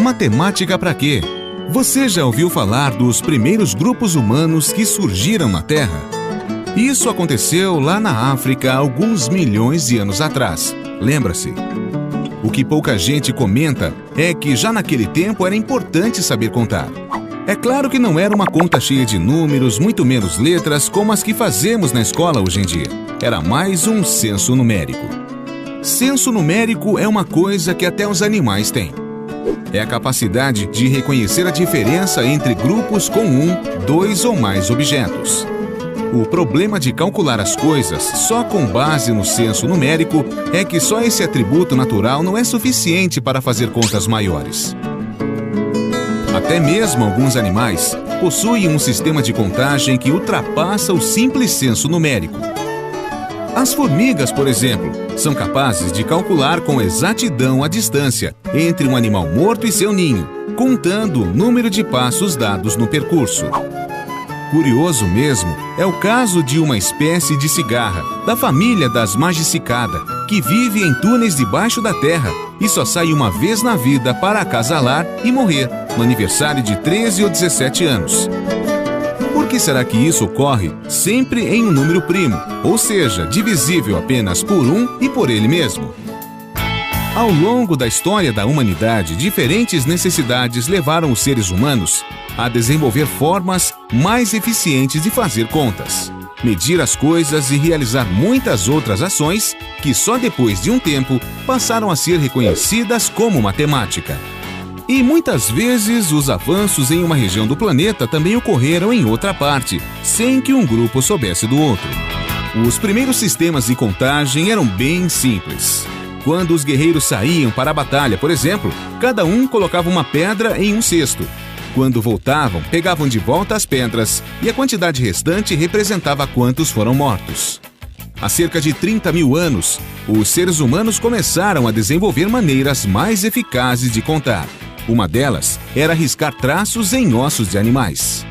Matemática para quê? Você já ouviu falar dos primeiros grupos humanos que surgiram na Terra? Isso aconteceu lá na África há alguns milhões de anos atrás. Lembra-se? O que pouca gente comenta é que já naquele tempo era importante saber contar. É claro que não era uma conta cheia de números, muito menos letras, como as que fazemos na escola hoje em dia. Era mais um censo numérico. Censo numérico é uma coisa que até os animais têm. É a capacidade de reconhecer a diferença entre grupos com um, dois ou mais objetos. O problema de calcular as coisas só com base no censo numérico é que só esse atributo natural não é suficiente para fazer contas maiores. Até mesmo alguns animais possuem um sistema de contagem que ultrapassa o simples censo numérico. As formigas, por exemplo, são capazes de calcular com exatidão a distância entre um animal morto e seu ninho, contando o número de passos dados no percurso. Curioso mesmo é o caso de uma espécie de cigarra, da família das Magicicada, que vive em túneis debaixo da terra e só sai uma vez na vida para acasalar e morrer, no aniversário de 13 ou 17 anos. Por que será que isso ocorre sempre em um número primo, ou seja, divisível apenas por um e por ele mesmo? Ao longo da história da humanidade, diferentes necessidades levaram os seres humanos a desenvolver formas mais eficientes de fazer contas, medir as coisas e realizar muitas outras ações que só depois de um tempo passaram a ser reconhecidas como matemática. E muitas vezes os avanços em uma região do planeta também ocorreram em outra parte, sem que um grupo soubesse do outro. Os primeiros sistemas de contagem eram bem simples. Quando os guerreiros saíam para a batalha, por exemplo, cada um colocava uma pedra em um cesto. Quando voltavam, pegavam de volta as pedras e a quantidade restante representava quantos foram mortos. Há cerca de 30 mil anos, os seres humanos começaram a desenvolver maneiras mais eficazes de contar. Uma delas era riscar traços em ossos de animais.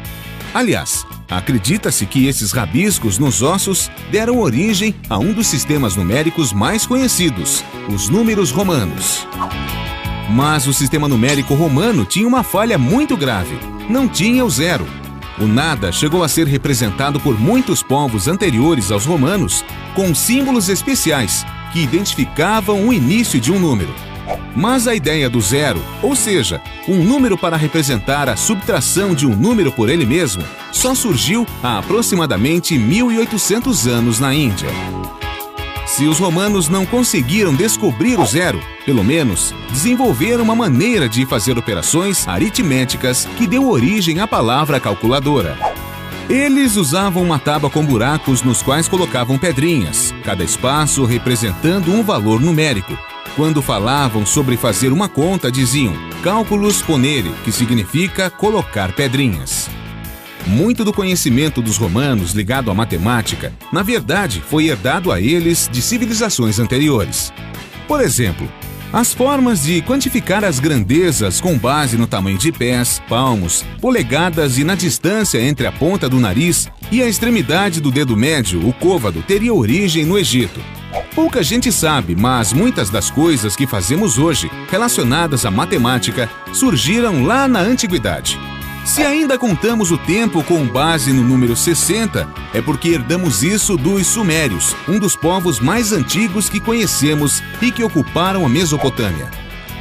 Aliás, acredita-se que esses rabiscos nos ossos deram origem a um dos sistemas numéricos mais conhecidos, os números romanos. Mas o sistema numérico romano tinha uma falha muito grave. Não tinha o zero. O nada chegou a ser representado por muitos povos anteriores aos romanos com símbolos especiais que identificavam o início de um número. Mas a ideia do zero, ou seja, um número para representar a subtração de um número por ele mesmo, só surgiu há aproximadamente 1800 anos na Índia. Se os romanos não conseguiram descobrir o zero, pelo menos desenvolveram uma maneira de fazer operações aritméticas que deu origem à palavra calculadora. Eles usavam uma tábua com buracos nos quais colocavam pedrinhas, cada espaço representando um valor numérico. Quando falavam sobre fazer uma conta, diziam cálculos ponere, que significa colocar pedrinhas. Muito do conhecimento dos romanos ligado à matemática, na verdade, foi herdado a eles de civilizações anteriores. Por exemplo, as formas de quantificar as grandezas com base no tamanho de pés, palmos, polegadas e na distância entre a ponta do nariz e a extremidade do dedo médio, o côvado, teria origem no Egito. Pouca gente sabe, mas muitas das coisas que fazemos hoje, relacionadas à matemática, surgiram lá na antiguidade. Se ainda contamos o tempo com base no número 60, é porque herdamos isso dos sumérios, um dos povos mais antigos que conhecemos e que ocuparam a Mesopotâmia.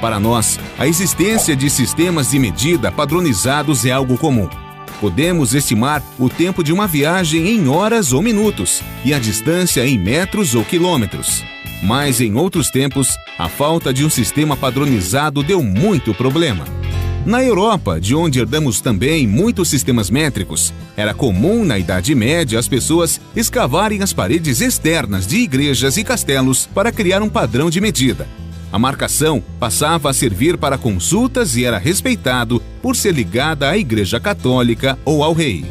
Para nós, a existência de sistemas de medida padronizados é algo comum. Podemos estimar o tempo de uma viagem em horas ou minutos e a distância em metros ou quilômetros. Mas em outros tempos, a falta de um sistema padronizado deu muito problema. Na Europa, de onde herdamos também muitos sistemas métricos, era comum na Idade Média as pessoas escavarem as paredes externas de igrejas e castelos para criar um padrão de medida. A marcação passava a servir para consultas e era respeitado por ser ligada à Igreja Católica ou ao rei.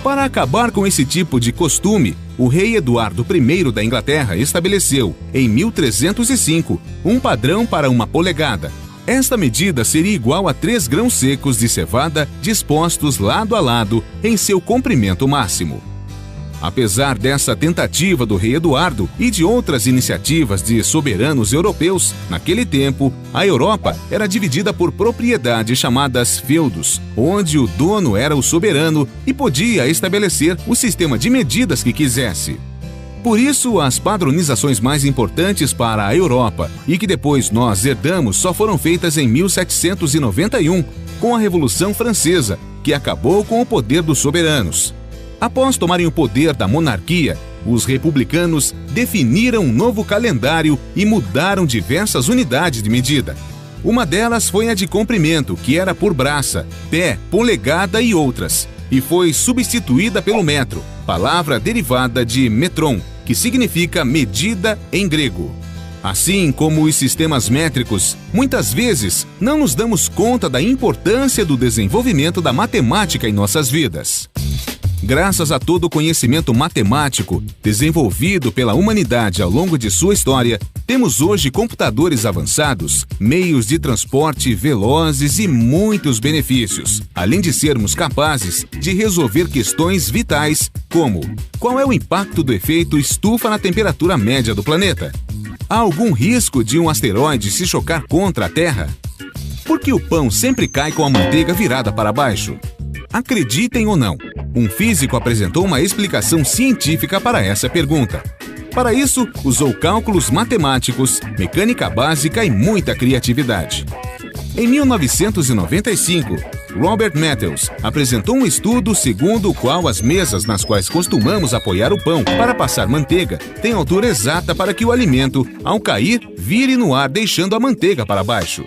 Para acabar com esse tipo de costume, o rei Eduardo I da Inglaterra estabeleceu, em 1305, um padrão para uma polegada. Esta medida seria igual a 3 grãos secos de cevada dispostos lado a lado em seu comprimento máximo. Apesar dessa tentativa do rei Eduardo e de outras iniciativas de soberanos europeus, naquele tempo, a Europa era dividida por propriedades chamadas feudos, onde o dono era o soberano e podia estabelecer o sistema de medidas que quisesse. Por isso, as padronizações mais importantes para a Europa e que depois nós herdamos só foram feitas em 1791, com a Revolução Francesa, que acabou com o poder dos soberanos. Após tomarem o poder da monarquia, os republicanos definiram um novo calendário e mudaram diversas unidades de medida. Uma delas foi a de comprimento, que era por braça, pé, polegada e outras, e foi substituída pelo metro, palavra derivada de metron, que significa medida em grego. Assim como os sistemas métricos, muitas vezes não nos damos conta da importância do desenvolvimento da matemática em nossas vidas. Graças a todo o conhecimento matemático desenvolvido pela humanidade ao longo de sua história, temos hoje computadores avançados, meios de transporte velozes e muitos benefícios, além de sermos capazes de resolver questões vitais como: qual é o impacto do efeito estufa na temperatura média do planeta? Há algum risco de um asteroide se chocar contra a Terra? Por que o pão sempre cai com a manteiga virada para baixo? Acreditem ou não, um físico apresentou uma explicação científica para essa pergunta. Para isso, usou cálculos matemáticos, mecânica básica e muita criatividade. Em 1995, Robert Matthews apresentou um estudo segundo o qual as mesas nas quais costumamos apoiar o pão para passar manteiga têm altura exata para que o alimento, ao cair, vire no ar deixando a manteiga para baixo.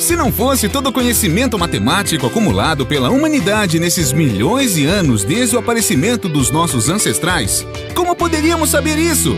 Se não fosse todo o conhecimento matemático acumulado pela humanidade nesses milhões de anos desde o aparecimento dos nossos ancestrais, como poderíamos saber isso?